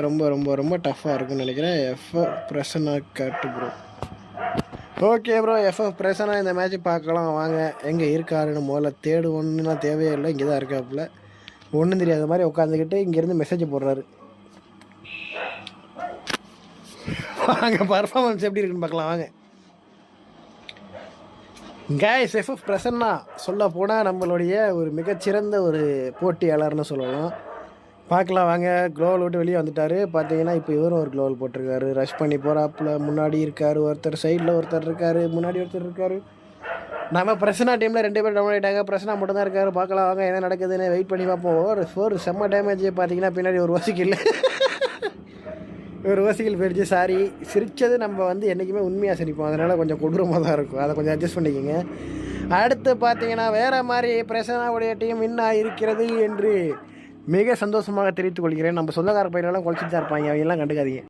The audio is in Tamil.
ரொம்ப ரொம்ப ரொம்ப டஃப்பாக இருக்குன்னு நினைக்கிறேன். பிரசன்னா காட்டு ப்ரோ. ஓகே ப்ரோ, பிரசன்னா இந்த மேட்ச் பார்க்கலாம் வாங்க. எங்கே இருக்காருன்னு முதல்ல தேடுவோன்னுலாம் தேவையே இல்லை, இங்கே தான் இருக்காப்புல. ஒன்றும் தெரியாத மாதிரி உட்காந்துக்கிட்டு இங்கேருந்து மெசேஜ் போடுறாரு. வாங்க பர்ஃபார்மன்ஸ் எப்படி இருக்குன்னு பார்க்கலாம் வாங்க. கைஸ், பிரசன்னா சொல்ல போனால் நம்மளுடைய ஒரு மிகச்சிறந்த ஒரு போட்டியாளர்னு சொல்லலாம். பார்க்கலாம் வாங்க. க்ளோவல் விட்டு வெளியே வந்துட்டார். பார்த்தீங்கன்னா இப்போ இவரும் ஒரு க்ளோவல் போட்டிருக்காரு. ரஷ் பண்ணி போகிறாப்புல. முன்னாடி இருக்கார் ஒருத்தர், சைடில் ஒருத்தர் இருக்கார், முன்னாடி ஒருத்தர் இருக்கார். நம்ம பிரசன்னா டீமில் 2 பேர் டவுன் ஆகிட்டாங்க. பிரசன்னா மட்டும் தான் இருக்கார். பார்க்கலாம் வாங்க என்ன நடக்குதுன்னு வெயிட் பண்ணி பார்ப்போம். ஒரு 4 செம்ம டேமேஜ். பார்த்தீங்கன்னா பின்னாடி ஒரு வசிக்கல் ஒரு வசிக்கல் போயிடுச்சு. சாரி, சிரித்தது நம்ம வந்து என்றைக்குமே உண்மையாக சிரிப்போம், அதனால் கொஞ்சம் கொடூரமாக தான் இருக்கும். அதை கொஞ்சம் அட்ஜஸ்ட் பண்ணிக்கோங்க. அடுத்து பார்த்தீங்கன்னா வேறு மாதிரி பிரசன்னாவுடைய டீம் வின் இருக்கிறது என்று மிக சந்தோஷமாக தெரிவித்துக் கொள்கிறேன். நம்ம சொந்தக்கார பையனெல்லாம் குறைச்சிட்டு தான் இருப்பாங்க, அவங்க எல்லாம் கண்டுக்காதீங்க.